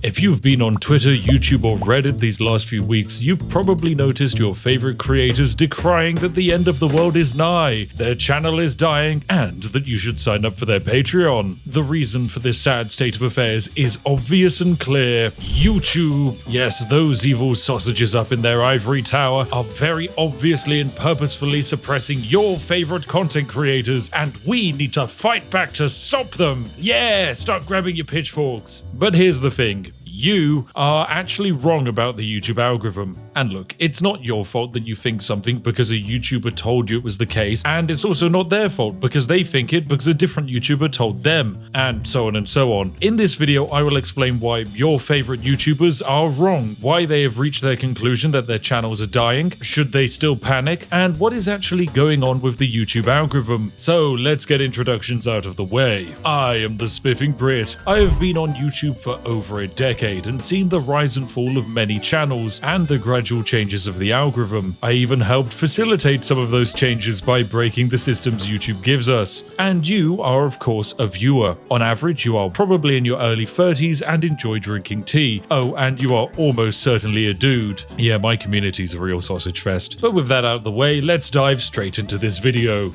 If you've been on Twitter, YouTube, or Reddit these last few weeks, you've probably noticed your favorite creators decrying that the end of the world is nigh, their channel is dying, and that you should sign up for their Patreon. The reason for this sad state of affairs is obvious and clear. YouTube, yes, those evil sausages up in their ivory tower, are very obviously and purposefully suppressing your favorite content creators, and we need to fight back to stop them. Yeah, start grabbing your pitchforks. But here's the thing. You are actually wrong about the YouTube algorithm. And look, it's not your fault that you think something because a YouTuber told you it was the case, and it's also not their fault because they think it because a different YouTuber told them, and so on and so on. In this video, I will explain why your favorite YouTubers are wrong, why they have reached their conclusion that their channels are dying, should they still panic, and what is actually going on with the YouTube algorithm. So let's get introductions out of the way. I am the Spiffing Brit. I have been on YouTube for over a decade and seen the rise and fall of many channels and the gradual changes of the algorithm. I even helped facilitate some of those changes by breaking the systems YouTube gives us. And you are of course a viewer. On average, you are probably in your early 30s and enjoy drinking tea. Oh, and you are almost certainly a dude. Yeah, my community's a real sausage fest. But with that out of the way, let's dive straight into this video.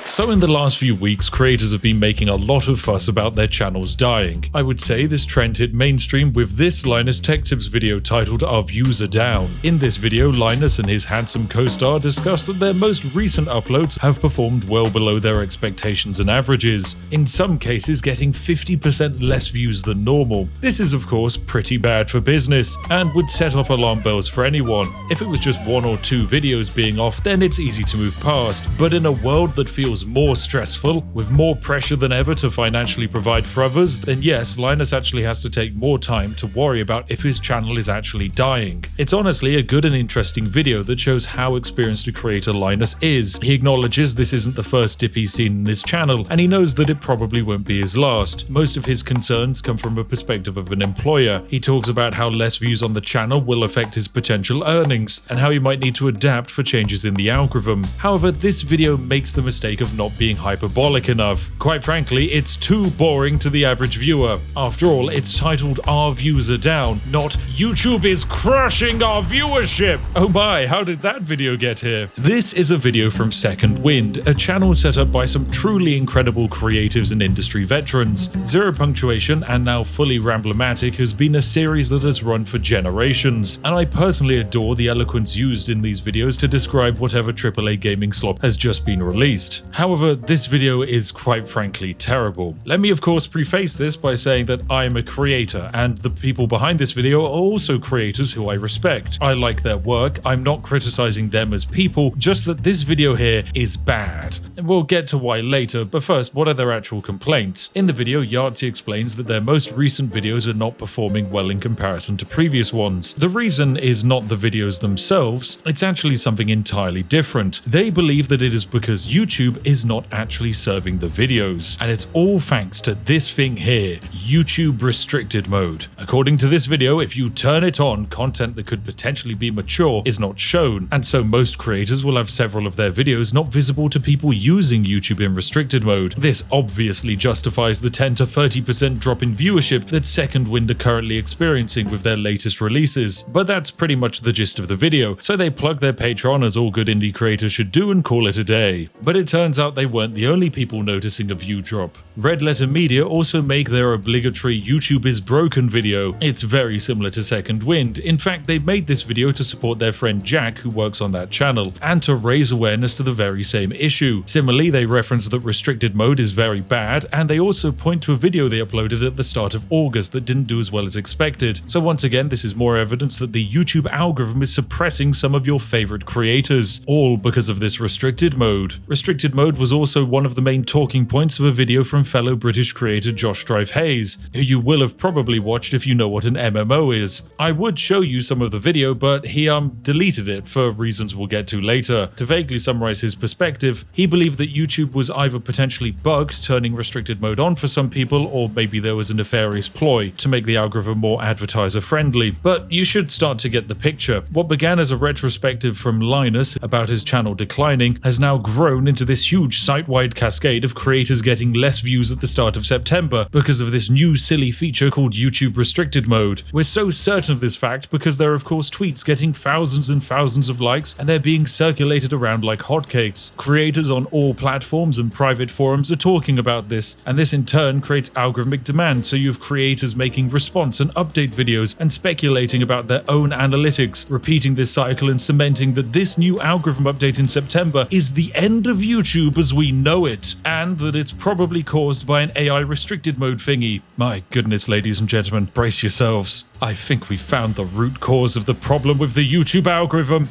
So in the last few weeks, creators have been making a lot of fuss about their channels dying. I would say this trend hit mainstream with this Linus Tech Tips video titled "Our Views Are Down." In this video, Linus and his handsome co-star discuss that their most recent uploads have performed well below their expectations and averages, in some cases getting 50% less views than normal. This is of course pretty bad for business, and would set off alarm bells for anyone. If it was just one or two videos being off, then it's easy to move past, but in a world that feels more stressful, with more pressure than ever to financially provide for others, then yes, Linus actually has to take more time to worry about if his channel is actually dying. It's honestly a good and interesting video that shows how experienced a creator Linus is. He acknowledges this isn't the first dip he's seen in his channel, and he knows that it probably won't be his last. Most of his concerns come from a perspective of an employer. He talks about how less views on the channel will affect his potential earnings, and how he might need to adapt for changes in the algorithm. However, this video makes the mistake of not being hyperbolic enough. Quite frankly, it's too boring to the average viewer. After all, it's titled "Our Views Are Down," not "YouTube is crushing our viewership." Oh my, how did that video get here? This is a video from Second Wind, a channel set up by some truly incredible creatives and industry veterans. Zero Punctuation, and now fully Ramblematic, has been a series that has run for generations, and I personally adore the eloquence used in these videos to describe whatever AAA gaming slop has just been released. However, this video is quite frankly terrible. Let me of course preface this by saying that I am a creator, and the people behind this video are also creators who I respect. I like their work, I'm not criticizing them as people, just that this video here is bad. And we'll get to why later, but first, what are their actual complaints? In the video, Yahtzee explains that their most recent videos are not performing well in comparison to previous ones. The reason is not the videos themselves, it's actually something entirely different. They believe that it is because YouTube is not actually serving the videos, and it's all thanks to this thing here, YouTube restricted mode. According to this video, if you turn it on, content that could potentially be mature is not shown, and so most creators will have several of their videos not visible to people using YouTube in restricted mode. This obviously justifies the 10 to 30% drop in viewership that Second Wind are currently experiencing with their latest releases, but that's pretty much the gist of the video, so they plug their Patreon as all good indie creators should do and call it a day. But it turns out they weren't the only people noticing a view drop. Red Letter Media also make their obligatory YouTube is broken video. It's very similar to Second Wind. In fact, they made this video to support their friend Jack, who works on that channel, and to raise awareness to the very same issue. Similarly, they reference that restricted mode is very bad, and they also point to a video they uploaded at the start of August that didn't do as well as expected. So once again, this is more evidence that the YouTube algorithm is suppressing some of your favorite creators, all because of this restricted mode. Restricted mode was also one of the main talking points of a video from fellow British creator Josh Drive Hayes, who you will have probably watched if you know what an MMO is. I would show you some of the video, but he deleted it for reasons we'll get to later. To vaguely summarize his perspective, he believed that YouTube was either potentially bugged, turning restricted mode on for some people, or maybe there was a nefarious ploy to make the algorithm more advertiser friendly. But you should start to get the picture. What began as a retrospective from Linus about his channel declining has now grown into this this huge site-wide cascade of creators getting less views at the start of September because of this new silly feature called YouTube Restricted Mode. We're so certain of this fact because there are of course tweets getting thousands and thousands of likes and they're being circulated around like hotcakes. Creators on all platforms and private forums are talking about this, and this in turn creates algorithmic demand, so you have creators making response and update videos and speculating about their own analytics, repeating this cycle and cementing that this new algorithm update in September is the end of YouTube as we know it, and that it's probably caused by an AI restricted mode thingy. My goodness, ladies and gentlemen, brace yourselves. I think we found the root cause of the problem with the YouTube algorithm.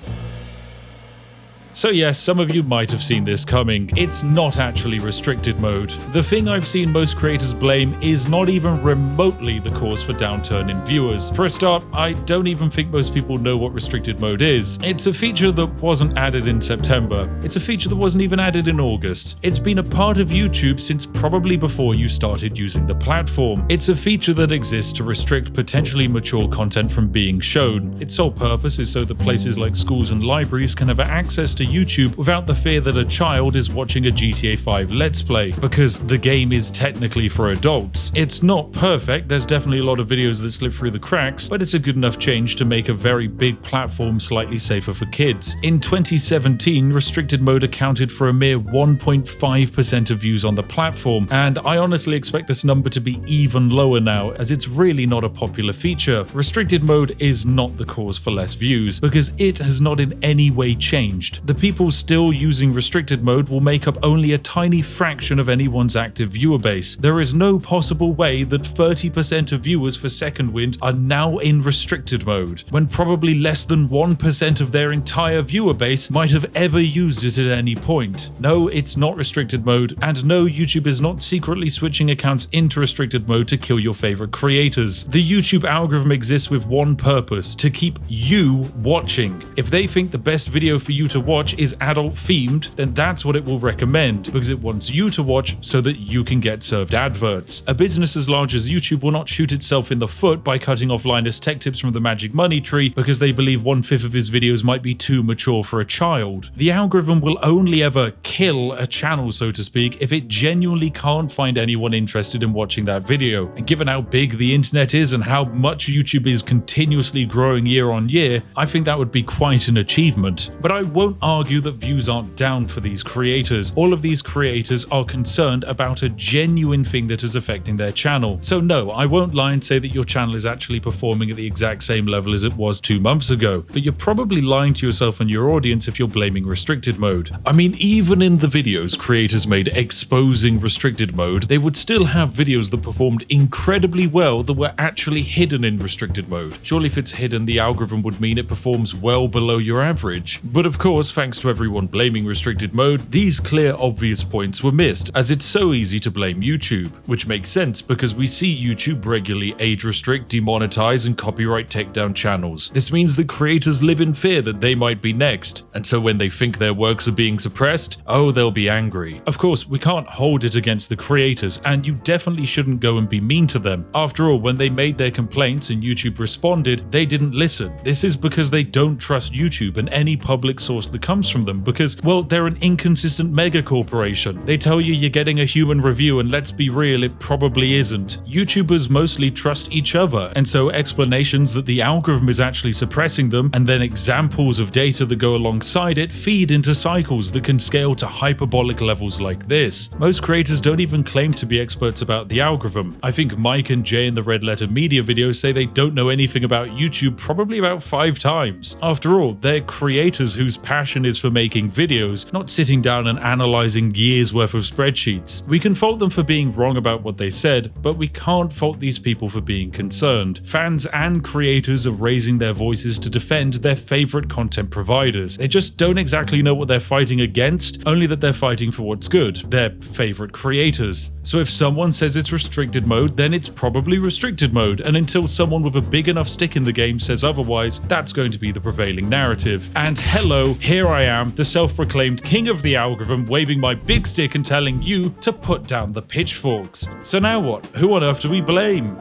So yes, some of you might have seen this coming. It's not actually restricted mode. The thing I've seen most creators blame is not even remotely the cause for downturn in viewers. For a start, I don't even think most people know what restricted mode is. It's a feature that wasn't added in September. It's a feature that wasn't even added in August. It's been a part of YouTube since probably before you started using the platform. It's a feature that exists to restrict potentially mature content from being shown. Its sole purpose is so that places like schools and libraries can have access to YouTube without the fear that a child is watching a GTA 5 Let's Play, because the game is technically for adults. It's not perfect, there's definitely a lot of videos that slip through the cracks, but it's a good enough change to make a very big platform slightly safer for kids. In 2017, restricted mode accounted for a mere 1.5% of views on the platform, and I honestly expect this number to be even lower now, as it's really not a popular feature. Restricted mode is not the cause for less views, because it has not in any way changed. The people still using restricted mode will make up only a tiny fraction of anyone's active viewer base. There is no possible way that 30% of viewers for Second Wind are now in restricted mode, when probably less than 1% of their entire viewer base might have ever used it at any point. No, it's not restricted mode, and no, YouTube is not secretly switching accounts into restricted mode to kill your favorite creators. The YouTube algorithm exists with one purpose: to keep you watching. If they think the best video for you to watch is adult themed, then that's what it will recommend, because it wants you to watch so that you can get served adverts. A business as large as YouTube will not shoot itself in the foot by cutting off Linus Tech Tips from the Magic Money Tree because they believe 1/5 of his videos might be too mature for a child. The algorithm will only ever kill a channel, so to speak, if it genuinely can't find anyone interested in watching that video. And given how big the internet is and how much YouTube is continuously growing year on year, I think that would be quite an achievement. But I won't argue that views aren't down for these creators. All of these creators are concerned about a genuine thing that is affecting their channel. So no, I won't lie and say that your channel is actually performing at the exact same level as it was 2 months ago, but you're probably lying to yourself and your audience if you're blaming restricted mode. I mean, even in the videos creators made exposing restricted mode, they would still have videos that performed incredibly well that were actually hidden in restricted mode. Surely if it's hidden, the algorithm would mean it performs well below your average. But of course, thanks to everyone blaming restricted mode, these clear obvious points were missed, as it's so easy to blame YouTube, which makes sense because we see YouTube regularly age restrict, demonetize and copyright take down channels. This means that creators live in fear that they might be next, and so when they think their works are being suppressed, oh, they'll be angry. Of course, we can't hold it against the creators, and you definitely shouldn't go and be mean to them. After all, when they made their complaints and YouTube responded, they didn't listen. This is because they don't trust YouTube and any public source that comes from them, because, well, they're an inconsistent mega corporation. They tell you you're getting a human review, and let's be real, it probably isn't. YouTubers mostly trust each other, and so explanations that the algorithm is actually suppressing them, and then examples of data that go alongside it, feed into cycles that can scale to hyperbolic levels like this. Most creators don't even claim to be experts about the algorithm. I think Mike and Jay in the Red Letter Media videos say they don't know anything about YouTube probably about 5 times. After all, they're creators whose passion is for making videos, not sitting down and analyzing years worth of spreadsheets. We can fault them for being wrong about what they said, but we can't fault these people for being concerned. Fans and creators are raising their voices to defend their favorite content providers. They just don't exactly know what they're fighting against, only that they're fighting for what's good, their favorite creators. So if someone says it's restricted mode, then it's probably restricted mode, and until someone with a big enough stick in the game says otherwise, that's going to be the prevailing narrative. And hello, here I am, the self-proclaimed king of the algorithm, waving my big stick and telling you to put down the pitchforks. So now what? Who on earth do we blame?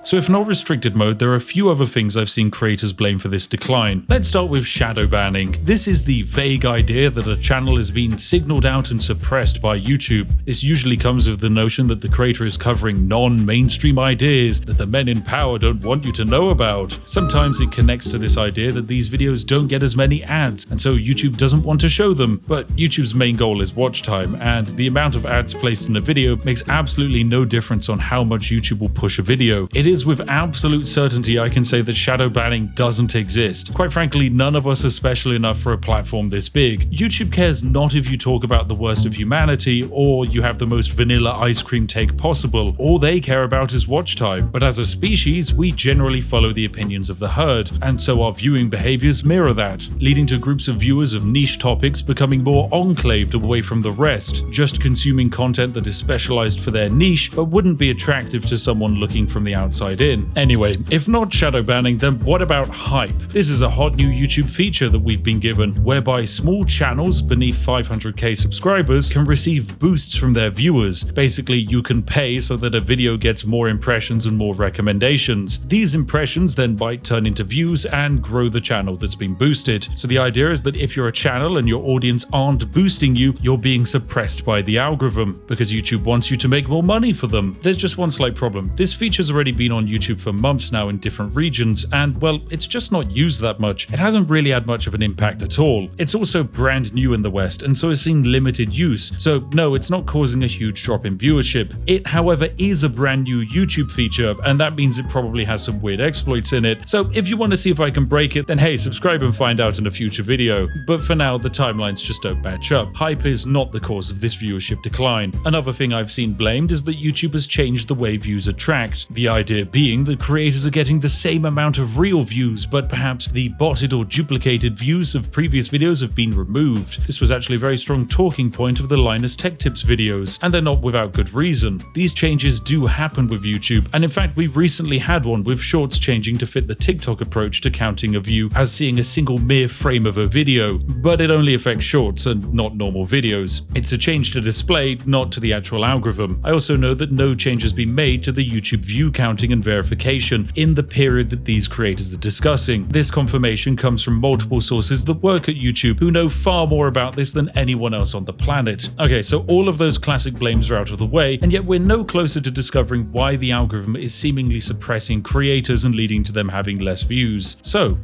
So if not restricted mode, there are a few other things I've seen creators blame for this decline. Let's start with shadow banning. This is the vague idea that a channel is being signaled out and suppressed by YouTube. This usually comes with the notion that the creator is covering non-mainstream ideas that the men in power don't want you to know about. Sometimes it connects to this idea that these videos don't get as many ads, and so YouTube doesn't want to show them. But YouTube's main goal is watch time, and the amount of ads placed in a video makes absolutely no difference on how much YouTube will push a video. It is with absolute certainty I can say that shadow banning doesn't exist. Quite frankly, none of us are special enough for a platform this big. YouTube cares not if you talk about the worst of humanity or you have the most vanilla ice cream take possible. All they care about is watch time. But as a species, we generally follow the opinions of the herd, and so our viewing behaviors mirror that, leading to groups of viewers of niche topics becoming more enclaved away from the rest, just consuming content that is specialized for their niche but wouldn't be attractive to someone looking from the outside in. Anyway, if not shadow banning, then what about hype? This is a hot new YouTube feature that we've been given, whereby small channels beneath 500k subscribers can receive boosts from their viewers. Basically, you can pay so that a video gets more impressions and more recommendations. These impressions then might turn into views and grow the channel that's been boosted. So the idea is that if you're a channel and your audience aren't boosting you, you're being suppressed by the algorithm because YouTube wants you to make more money for them. There's just one slight problem. This feature's already been on YouTube for months now in different regions, and well, it's just not used that much. It hasn't really had much of an impact at all. It's also brand new in the West, and so it's seen limited use. So no, it's not causing a huge drop in viewership. It, however, is a brand new YouTube feature, and that means it probably has some weird exploits in it. So if you want to see if I can break it, then hey, subscribe and find out in a future video. But for now, the timelines just don't match up. Hype is not the cause of this viewership decline. Another thing I've seen blamed is that YouTube has changed the way views are tracked. The idea being that creators are getting the same amount of real views, but perhaps the botted or duplicated views of previous videos have been removed. This was actually a very strong talking point of the Linus Tech Tips videos, and they're not without good reason. These changes do happen with YouTube, and in fact we've recently had one with Shorts changing to fit the TikTok approach to counting a view as seeing a single mere frame of a video, but it only affects Shorts and not normal videos. It's a change to display, not to the actual algorithm. I also know that no change has been made to the YouTube view counting and verification in the period that these creators are discussing. This confirmation comes from multiple sources that work at YouTube who know far more about this than anyone else on the planet. Okay, so all of those classic blames are out of the way, and yet we're no closer to discovering why the algorithm is seemingly suppressing creators and leading to them having less views. So,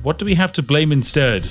what do we have to blame instead?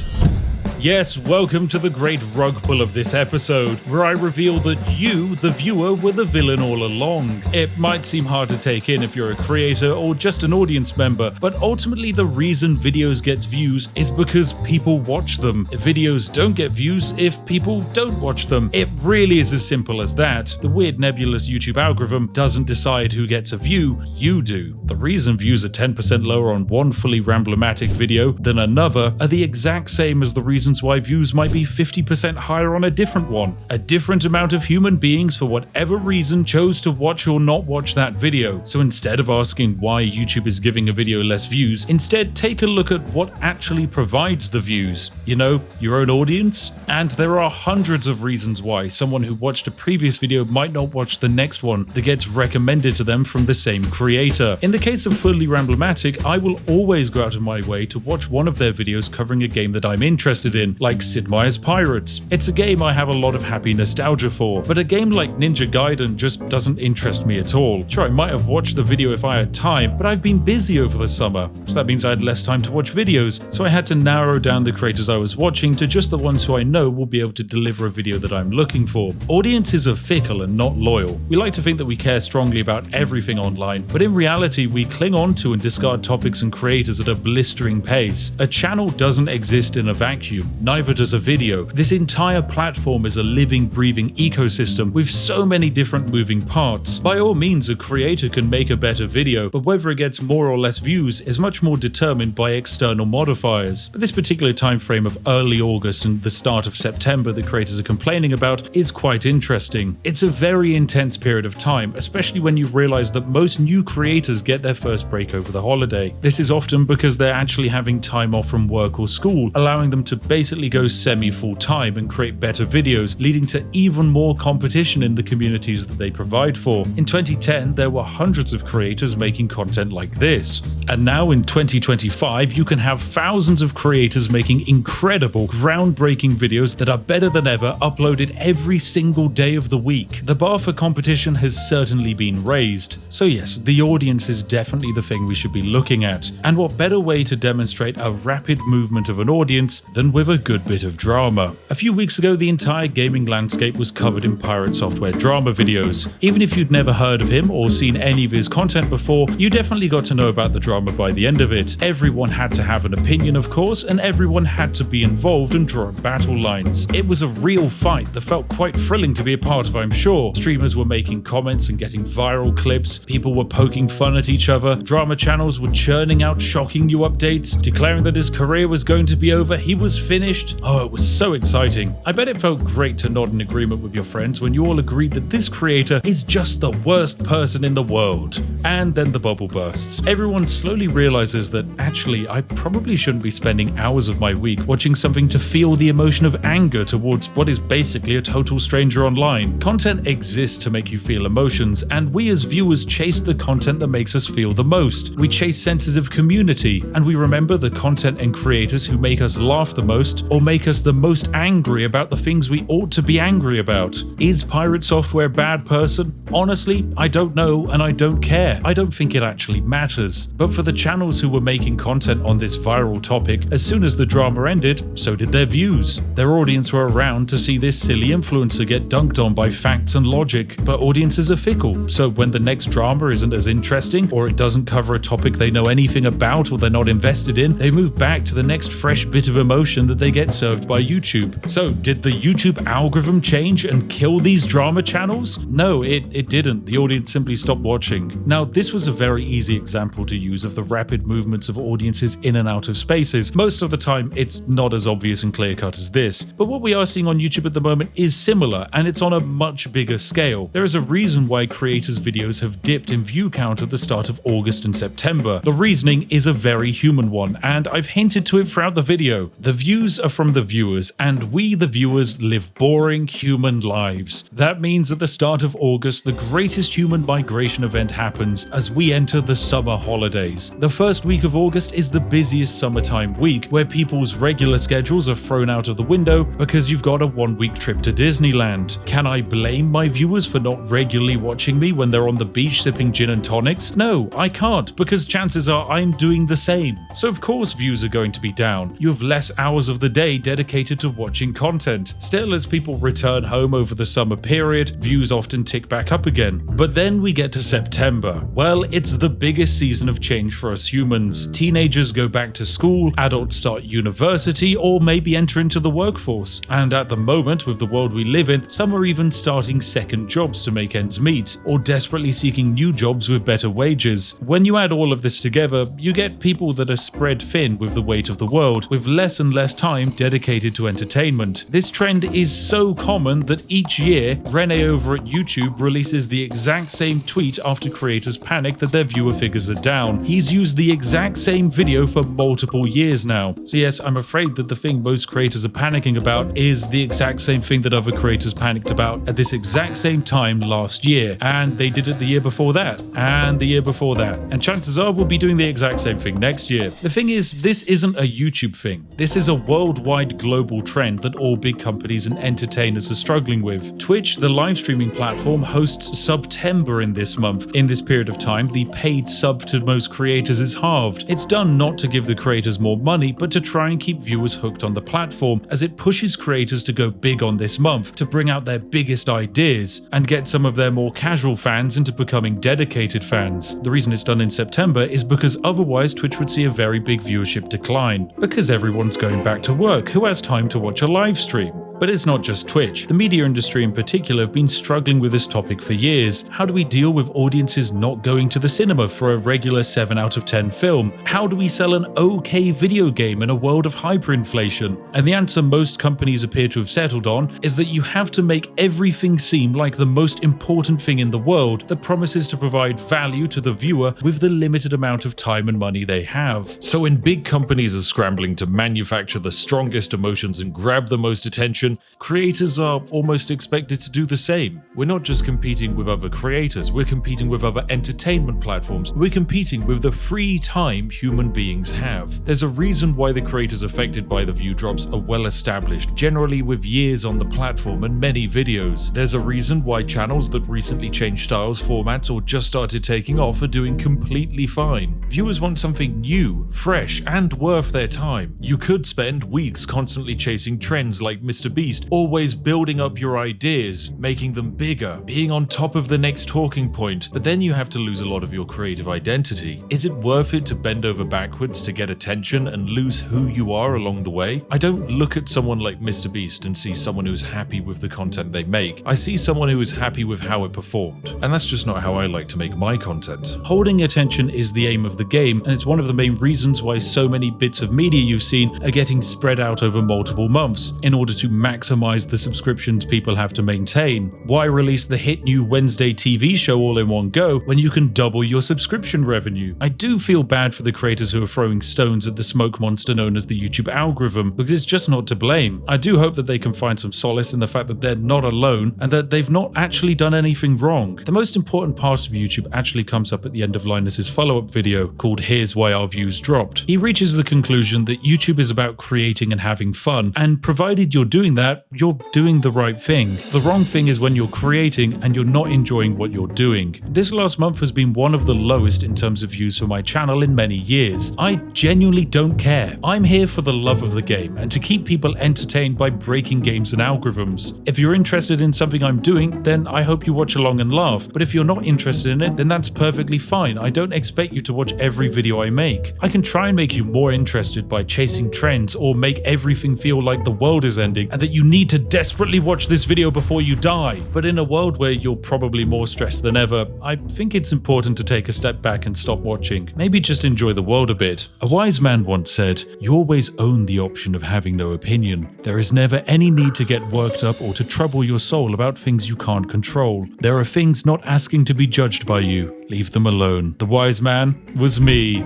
Yes, welcome to the great rug pull of this episode, where I reveal that you, the viewer, were the villain all along. It might seem hard to take in if you're a creator or just an audience member, but ultimately the reason videos get views is because people watch them. Videos don't get views if people don't watch them. It really is as simple as that. The weird nebulous YouTube algorithm doesn't decide who gets a view, you do. The reason views are 10% lower on one fully ramblomatic video than another are the exact same as the reason why views might be 50% higher on a different one. A different amount of human beings, for whatever reason, chose to watch or not watch that video. So instead of asking why YouTube is giving a video less views, instead take a look at what actually provides the views. You know, your own audience? And there are hundreds of reasons why someone who watched a previous video might not watch the next one that gets recommended to them from the same creator. In the case of Fully Ramblomatic, I will always go out of my way to watch one of their videos covering a game that I'm interested in, like Sid Meier's Pirates. It's a game I have a lot of happy nostalgia for, but a game like Ninja Gaiden just doesn't interest me at all. Sure, I might have watched the video if I had time, but I've been busy over the summer, so that means I had less time to watch videos, so I had to narrow down the creators I was watching to just the ones who I know will be able to deliver a video that I'm looking for. Audiences are fickle and not loyal. We like to think that we care strongly about everything online, but in reality we cling on to and discard topics and creators at a blistering pace. A channel doesn't exist in a vacuum. Neither does a video. This entire platform is a living, breathing ecosystem with so many different moving parts. By all means, a creator can make a better video, but whether it gets more or less views is much more determined by external modifiers. But this particular time frame of early August and the start of September that creators are complaining about is quite interesting. It's a very intense period of time, especially when you realize that most new creators get their first break over the holiday. This is often because they're actually having time off from work or school, allowing them to basically go semi-full-time and create better videos, leading to even more competition in the communities that they provide for. In 2010, there were hundreds of creators making content like this. And now in 2025, you can have thousands of creators making incredible, groundbreaking videos that are better than ever, uploaded every single day of the week. The bar for competition has certainly been raised. So yes, the audience is definitely the thing we should be looking at. And what better way to demonstrate a rapid movement of an audience than with a good bit of drama. A few weeks ago, the entire gaming landscape was covered in Pirate Software drama videos. Even if you'd never heard of him or seen any of his content before, you definitely got to know about the drama by the end of it. Everyone had to have an opinion, of course, and everyone had to be involved and draw battle lines. It was a real fight that felt quite thrilling to be a part of, I'm sure. Streamers were making comments and getting viral clips, people were poking fun at each other, drama channels were churning out shocking new updates, declaring that his career was going to be over, he was finished. Oh, it was so exciting. I bet it felt great to nod in agreement with your friends when you all agreed that this creator is just the worst person in the world. And then the bubble bursts. Everyone slowly realizes that actually I probably shouldn't be spending hours of my week watching something to feel the emotion of anger towards what is basically a total stranger online. Content exists to make you feel emotions, and we as viewers chase the content that makes us feel the most. We chase senses of community, and we remember the content and creators who make us laugh the most or make us the most angry about the things we ought to be angry about. Is Pirate Software a bad person? Honestly, I don't know, and I don't care. I don't think it actually matters. But for the channels who were making content on this viral topic, as soon as the drama ended, so did their views. Their audience were around to see this silly influencer get dunked on by facts and logic. But audiences are fickle, so when the next drama isn't as interesting, or it doesn't cover a topic they know anything about or they're not invested in, they move back to the next fresh bit of emotion that they get served by YouTube. So did the YouTube algorithm change and kill these drama channels? No, it didn't. The audience simply stopped watching. Now, this was a very easy example to use of the rapid movements of audiences in and out of spaces. Most of the time, it's not as obvious and clear-cut as this. But what we are seeing on YouTube at the moment is similar, and it's on a much bigger scale. There is a reason why creators' videos have dipped in view count at the start of August and September. The reasoning is a very human one, and I've hinted to it throughout the video. The views are from the viewers, and we, the viewers, live boring human lives. That means at the start of August, the greatest human migration event happens as we enter the summer holidays. The first week of August is the busiest summertime week, where people's regular schedules are thrown out of the window because you've got a one-week trip to Disneyland. Can I blame my viewers for not regularly watching me when they're on the beach sipping gin and tonics? No, I can't, because chances are I'm doing the same. So of course views are going to be down. You have less hours of the day dedicated to watching content. Still, as people return home over the summer period, views often tick back up again. But then we get to September. Well, it's the biggest season of change for us humans. Teenagers go back to school, adults start university, or maybe enter into the workforce. And at the moment, with the world we live in, some are even starting second jobs to make ends meet, or desperately seeking new jobs with better wages. When you add all of this together, you get people that are spread thin with the weight of the world, with less and less time dedicated to entertainment. This trend is so common that each year, Rene over at YouTube releases the exact same tweet after creators panic that their viewer figures are down. He's used the exact same video for multiple years now. So yes, I'm afraid that the thing most creators are panicking about is the exact same thing that other creators panicked about at this exact same time last year. And they did it the year before that, and the year before that. And chances are we'll be doing the exact same thing next year. The thing is, this isn't a YouTube thing. This is a worldwide global trend that all big companies and entertainers are struggling with. Twitch, the live streaming platform, hosts September in this month. In this period of time, the paid sub to most creators is halved. It's done not to give the creators more money, but to try and keep viewers hooked on the platform, as it pushes creators to go big on this month, to bring out their biggest ideas, and get some of their more casual fans into becoming dedicated fans. The reason it's done in September is because otherwise Twitch would see a very big viewership decline, because everyone's going back to work. Who has time to watch a live stream? But it's not just Twitch. The media industry in particular have been struggling with this topic for years. How do we deal with audiences not going to the cinema for a regular 7 out of 10 film? How do we sell an okay video game in a world of hyperinflation? And the answer most companies appear to have settled on is that you have to make everything seem like the most important thing in the world that promises to provide value to the viewer with the limited amount of time and money they have. So when big companies are scrambling to manufacture the strongest emotions and grab the most attention, creators are almost expected to do the same. We're not just competing with other creators, we're competing with other entertainment platforms. We're competing with the free time human beings have. There's a reason why the creators affected by the view drops are well established, generally with years on the platform and many videos. There's a reason why channels that recently changed styles, formats, or just started taking off are doing completely fine. Viewers want something new, fresh, and worth their time. You could spend weeks constantly chasing trends like Mr. Beast, always building up your ideas, making them bigger, being on top of the next talking point, but then you have to lose a lot of your creative identity. Is it worth it to bend over backwards to get attention and lose who you are along the way? I don't look at someone like Mr. Beast and see someone who's happy with the content they make. I see someone who is happy with how it performed, and that's just not how I like to make my content. Holding attention is the aim of the game, and it's one of the main reasons why so many bits of media you've seen are getting spread out over multiple months in order to maximize the subscriptions people have to maintain. Why release the hit new Wednesday TV show all in one go when you can double your subscription revenue? I do feel bad for the creators who are throwing stones at the smoke monster known as the YouTube algorithm, because it's just not to blame. I do hope that they can find some solace in the fact that they're not alone and that they've not actually done anything wrong. The most important part of YouTube actually comes up at the end of Linus's follow-up video called Here's Why Our Views Dropped. He reaches the conclusion that YouTube is about creating and having fun, and provided you're doing that, you're doing the right thing. The wrong thing is when you're creating and you're not enjoying what you're doing. This last month has been one of the lowest in terms of views for my channel in many years. I genuinely don't care. I'm here for the love of the game and to keep people entertained by breaking games and algorithms. If you're interested in something I'm doing, then I hope you watch along and laugh. But if you're not interested in it, then that's perfectly fine. I don't expect you to watch every video I make. I can try and make you more interested by chasing trends or make everything feel like the world is ending and that you need to desperately watch this video before you die. But in a world where you're probably more stressed than ever, I think it's important to take a step back and stop watching. Maybe just enjoy the world a bit. A wise man once said, "You always own the option of having no opinion. There is never any need to get worked up or to trouble your soul about things you can't control. There are things not asking to be judged by you. Leave them alone." The wise man was me.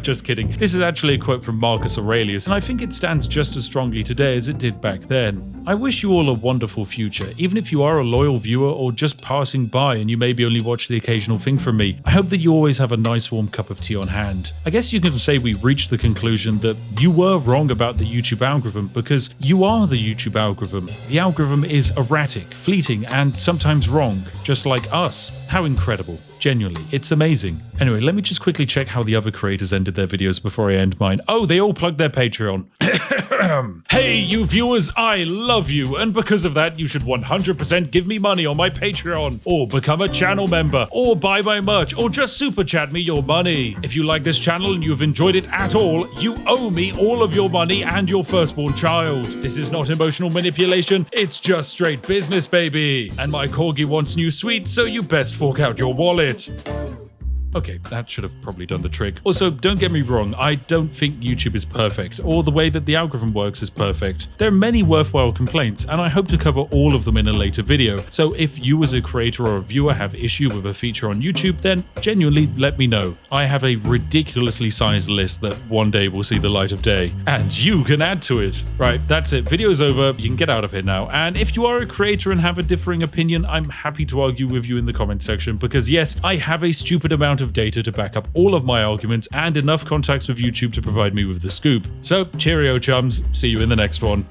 Just kidding. This is actually a quote from Marcus Aurelius, and I think it stands just as strongly today as it did back then. I wish you all a wonderful future, even if you are a loyal viewer or just passing by and you maybe only watch the occasional thing from me. I hope that you always have a nice warm cup of tea on hand. I guess you can say we reached the conclusion that you were wrong about the YouTube algorithm because you are the YouTube algorithm. The algorithm is erratic, fleeting, and sometimes wrong, just like us. How incredible. Genuinely, it's amazing. Anyway, let me just quickly check how the other creators ended their videos before I end mine. Oh, they all plugged their Patreon. Hey, you viewers, I love you, and because of that, you should 100% give me money on my Patreon, or become a channel member, or buy my merch, or just super chat me your money. If you like this channel and you've enjoyed it at all, you owe me all of your money and your firstborn child. This is not emotional manipulation, it's just straight business, baby. And my corgi wants new sweets, so you best fork out your wallet. Okay, that should have probably done the trick. Also, don't get me wrong, I don't think YouTube is perfect, or the way that the algorithm works is perfect. There are many worthwhile complaints, and I hope to cover all of them in a later video. So if you as a creator or a viewer have issue with a feature on YouTube, then genuinely let me know. I have a ridiculously sized list that one day will see the light of day, and you can add to it. Right, that's it. Video's over. You can get out of here now. And if you are a creator and have a differing opinion, I'm happy to argue with you in the comment section, because yes, I have a stupid amount of data to back up all of my arguments and enough contacts with YouTube to provide me with the scoop. So, cheerio chums, see you in the next one.